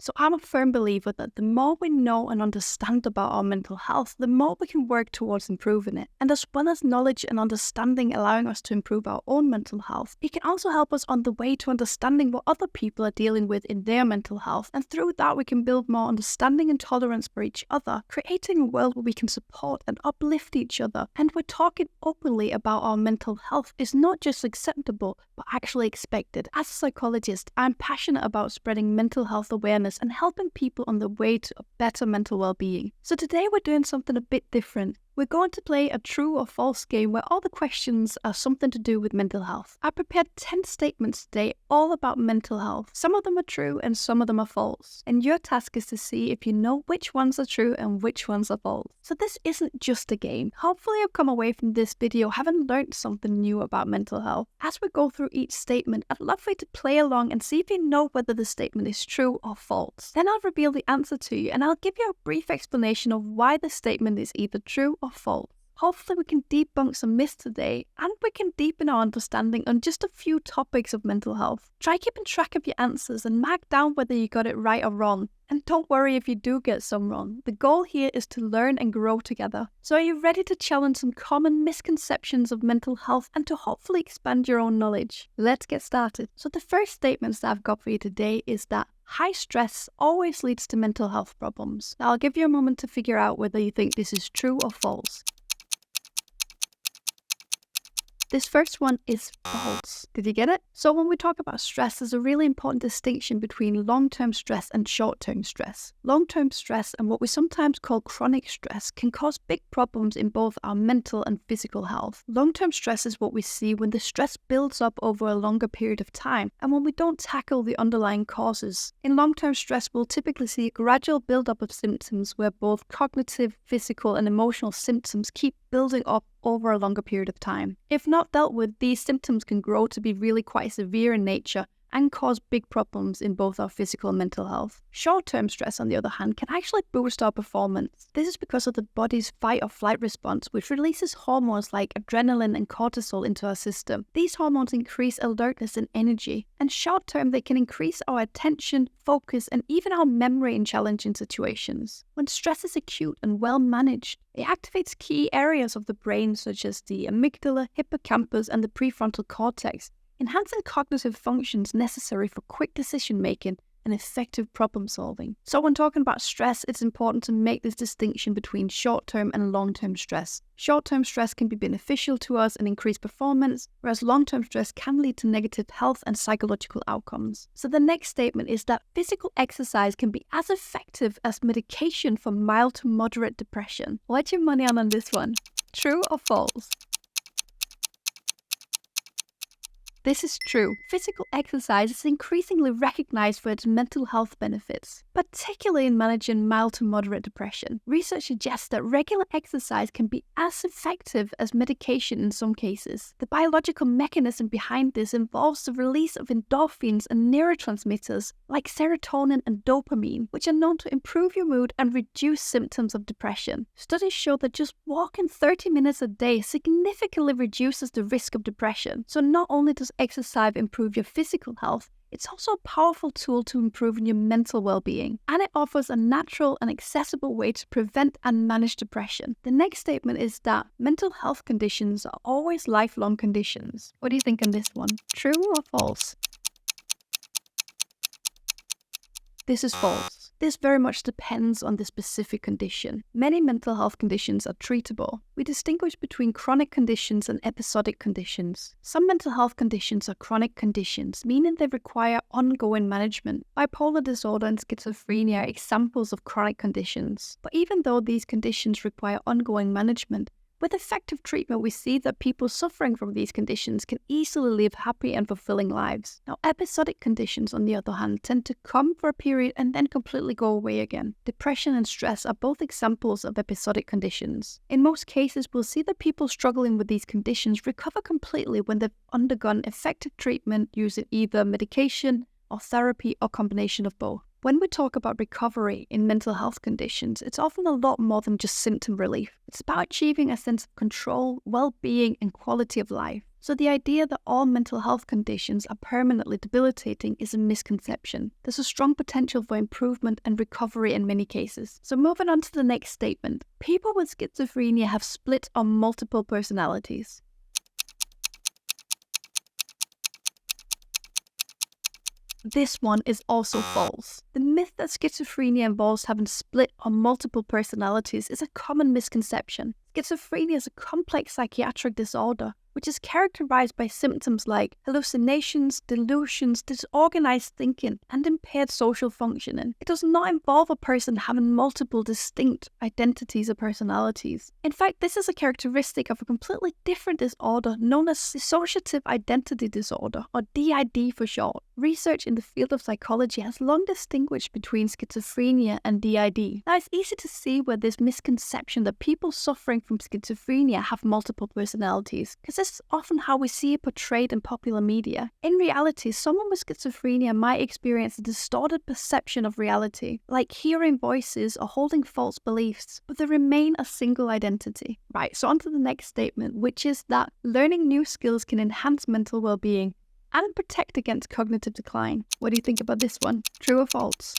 So I'm a firm believer that the more we know and understand about our mental health, the more we can work towards improving it. And as well as knowledge and understanding allowing us to improve our own mental health, it can also help us on the way to understanding what other people are dealing with in their mental health. And through that, we can build more understanding and tolerance for each other, creating a world where we can support and uplift each other. And we're talking openly about our mental health is not just acceptable, but actually expected. As a psychologist, I'm passionate about spreading mental health awareness and helping people on the way to a better mental well-being. So today we're doing something a bit different. We're going to play a true or false game where all the questions are something to do with mental health. I prepared 10 statements today all about mental health. Some of them are true and some of them are false. And your task is to see if you know which ones are true and which ones are false. So this isn't just a game. Hopefully you've come away from this video having learned something new about mental health. As we go through each statement, I'd love for you to play along and see if you know whether the statement is true or false. Then I'll reveal the answer to you and I'll give you a brief explanation of why the statement is either true or false. Hopefully we can debunk some myths today and we can deepen our understanding on just a few topics of mental health. Try keeping track of your answers and mark down whether you got it right or wrong. And don't worry if you do get some wrong. The goal here is to learn and grow together. So are you ready to challenge some common misconceptions of mental health and to hopefully expand your own knowledge? Let's get started. So the first statements that I've got for you today is that high stress always leads to mental health problems. Now I'll give you a moment to figure out whether you think this is true or false. This first one is false. Did you get it? So when we talk about stress, there's a really important distinction between long-term stress and short-term stress. Long-term stress and what we sometimes call chronic stress can cause big problems in both our mental and physical health. Long-term stress is what we see when the stress builds up over a longer period of time and when we don't tackle the underlying causes. In long-term stress, we'll typically see a gradual build-up of symptoms where both cognitive, physical, and emotional symptoms keep building up over a longer period of time. If not dealt with, these symptoms can grow to be really quite severe in nature and cause big problems in both our physical and mental health. Short-term stress, on the other hand, can actually boost our performance. This is because of the body's fight or flight response, which releases hormones like adrenaline and cortisol into our system. These hormones increase alertness and energy, and short-term they can increase our attention, focus, and even our memory in challenging situations. When stress is acute and well managed, it activates key areas of the brain such as the amygdala, hippocampus, and the prefrontal cortex, enhancing cognitive functions necessary for quick decision-making and effective problem-solving. So when talking about stress, it's important to make this distinction between short-term and long-term stress. Short-term stress can be beneficial to us and increase performance, whereas long-term stress can lead to negative health and psychological outcomes. So the next statement is that physical exercise can be as effective as medication for mild to moderate depression. What's your money on this one? True or false? This is true. Physical exercise is increasingly recognized for its mental health benefits, particularly in managing mild to moderate depression. Research suggests that regular exercise can be as effective as medication in some cases. The biological mechanism behind this involves the release of endorphins and neurotransmitters like serotonin and dopamine, which are known to improve your mood and reduce symptoms of depression. Studies show that just walking 30 minutes a day significantly reduces the risk of depression. So not only does exercise improve your physical health, it's also a powerful tool to improve your mental well-being, and it offers a natural and accessible way to prevent and manage depression. The next statement is that mental health conditions are always lifelong conditions. What do you think on this one? True or false? This is false. This very much depends on the specific condition. Many mental health conditions are treatable. We distinguish between chronic conditions and episodic conditions. Some mental health conditions are chronic conditions, meaning they require ongoing management. Bipolar disorder and schizophrenia are examples of chronic conditions. But even though these conditions require ongoing management, with effective treatment, we see that people suffering from these conditions can easily live happy and fulfilling lives. Now, episodic conditions, on the other hand, tend to come for a period and then completely go away again. Depression and stress are both examples of episodic conditions. In most cases, we'll see that people struggling with these conditions recover completely when they've undergone effective treatment using either medication or therapy or combination of both. When we talk about recovery in mental health conditions, it's often a lot more than just symptom relief. It's about achieving a sense of control, well-being, and quality of life. So the idea that all mental health conditions are permanently debilitating is a misconception. There's a strong potential for improvement and recovery in many cases. So moving on to the next statement. People with schizophrenia have split or multiple personalities. This one is also false. The myth that schizophrenia involves having split or multiple personalities is a common misconception. Schizophrenia is a complex psychiatric disorder which is characterized by symptoms like hallucinations, delusions, disorganized thinking, and impaired social functioning. It does not involve a person having multiple distinct identities or personalities. In fact, this is a characteristic of a completely different disorder known as dissociative identity disorder, or DID for short. Research in the field of psychology has long distinguished between schizophrenia and DID. Now, it's easy to see where this misconception that people suffering from schizophrenia have multiple personalities, because this is often how we see it portrayed in popular media. In reality, someone with schizophrenia might experience a distorted perception of reality, like hearing voices or holding false beliefs, but they remain a single identity. Right, so on to the next statement, which is that learning new skills can enhance mental well-being and protect against cognitive decline. What do you think about this one? True or false?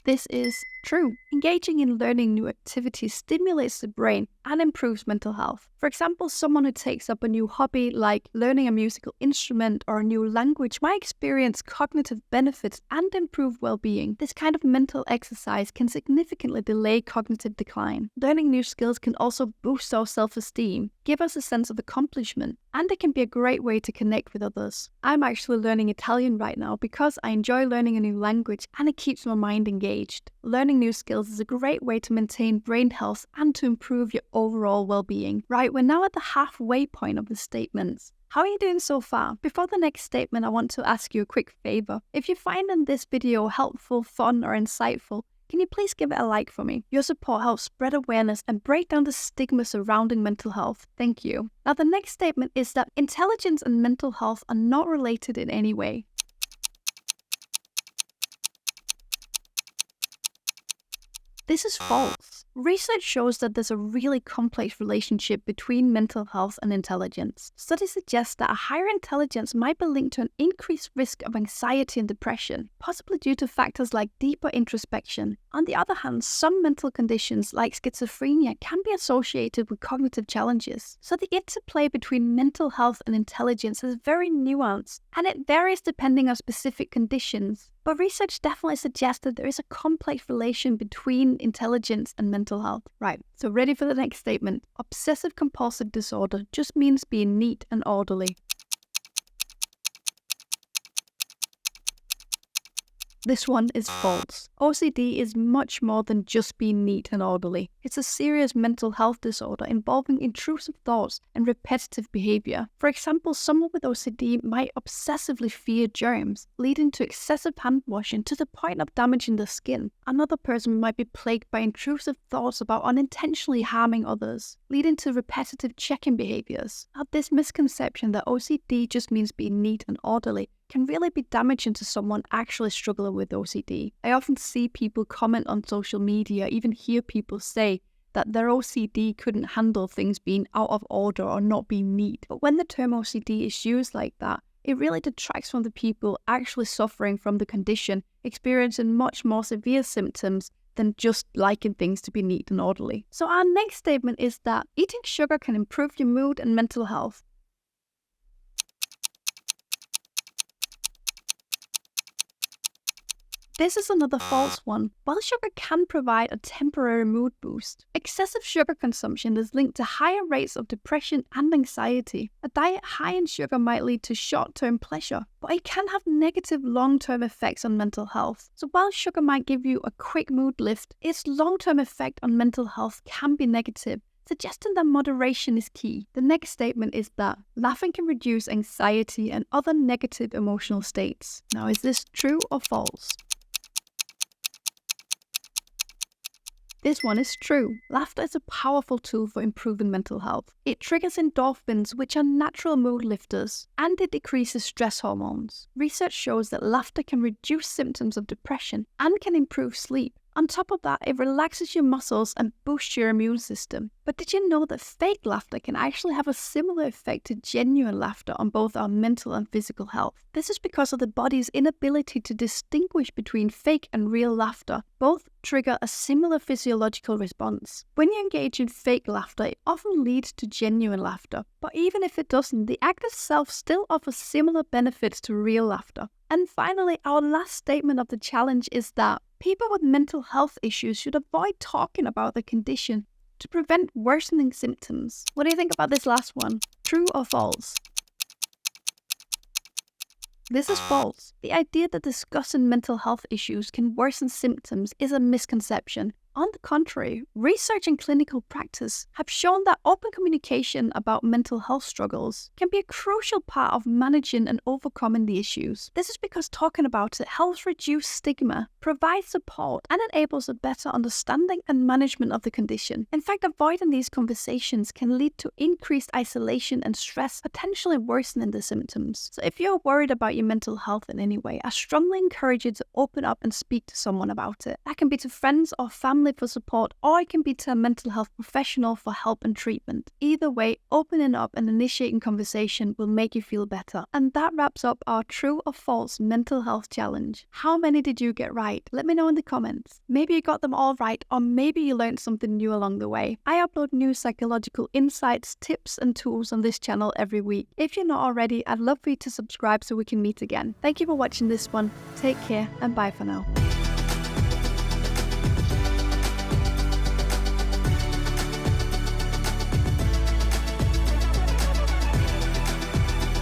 This is true. Engaging in learning new activities stimulates the brain and improves mental health. For example, someone who takes up a new hobby like learning a musical instrument or a new language might experience cognitive benefits and improve well-being. This kind of mental exercise can significantly delay cognitive decline. Learning new skills can also boost our self-esteem, give us a sense of accomplishment, and it can be a great way to connect with others. I'm actually learning Italian right now because I enjoy learning a new language and it keeps my mind engaged. Learning new skills is a great way to maintain brain health and to improve your overall well-being. Right, we're now at the halfway point of the statements. How are you doing so far? Before the next statement, I want to ask you a quick favor. If you're finding this video helpful, fun, or insightful, can you please give it a like for me? Your support helps spread awareness and break down the stigma surrounding mental health. Thank you. Now, the next statement is that intelligence and mental health are not related in any way. This is false. Research shows that there's a really complex relationship between mental health and intelligence. Studies suggest that a higher intelligence might be linked to an increased risk of anxiety and depression, possibly due to factors like deeper introspection. On the other hand, some mental conditions like schizophrenia can be associated with cognitive challenges. So the interplay between mental health and intelligence is very nuanced, and it varies depending on specific conditions. But research definitely suggests that there is a complex relation between intelligence and mental health. Right, so ready for the next statement. Obsessive-compulsive disorder just means being neat and orderly. This one is false. OCD is much more than just being neat and orderly. It's a serious mental health disorder involving intrusive thoughts and repetitive behavior. For example, someone with OCD might obsessively fear germs, leading to excessive hand washing to the point of damaging the skin. Another person might be plagued by intrusive thoughts about unintentionally harming others, leading to repetitive checking behaviors. Now, this misconception that OCD just means being neat and orderly can really be damaging to someone actually struggling with OCD. I often see people comment on social media, even hear people say that their OCD couldn't handle things being out of order or not being neat. But when the term OCD is used like that, it really detracts from the people actually suffering from the condition, experiencing much more severe symptoms than just liking things to be neat and orderly. So our next statement is that eating sugar can improve your mood and mental health. This is another false one. While sugar can provide a temporary mood boost, excessive sugar consumption is linked to higher rates of depression and anxiety. A diet high in sugar might lead to short-term pleasure, but it can have negative long-term effects on mental health. So while sugar might give you a quick mood lift, its long-term effect on mental health can be negative, suggesting that moderation is key. The next statement is that laughing can reduce anxiety and other negative emotional states. Now, is this true or false? This one is true. Laughter is a powerful tool for improving mental health. It triggers endorphins, which are natural mood lifters, and it decreases stress hormones. Research shows that laughter can reduce symptoms of depression and can improve sleep. On top of that, it relaxes your muscles and boosts your immune system. But did you know that fake laughter can actually have a similar effect to genuine laughter on both our mental and physical health? This is because of the body's inability to distinguish between fake and real laughter. Both trigger a similar physiological response. When you engage in fake laughter, it often leads to genuine laughter. But even if it doesn't, the act itself still offers similar benefits to real laughter. And finally, our last statement of the challenge is that people with mental health issues should avoid talking about the condition to prevent worsening symptoms. What do you think about this last one? True or false? This is false. The idea that discussing mental health issues can worsen symptoms is a misconception. On the contrary, research and clinical practice have shown that open communication about mental health struggles can be a crucial part of managing and overcoming the issues. This is because talking about it helps reduce stigma, provides support, and enables a better understanding and management of the condition. In fact, avoiding these conversations can lead to increased isolation and stress, potentially worsening the symptoms. So if you're worried about your mental health in any way, I strongly encourage you to open up and speak to someone about it. That can be to friends or family for support, or it can be to a mental health professional for help and treatment. Either way, opening up and initiating conversation will make you feel better. And that wraps up our true or false mental health challenge. How many did you get right? Let me know in the comments. Maybe you got them all right, or maybe you learned something new along the way. I upload new psychological insights, tips, and tools on this channel every week. If you're not already, I'd love for you to subscribe so we can meet again. Thank you for watching this one. Take care and bye for now.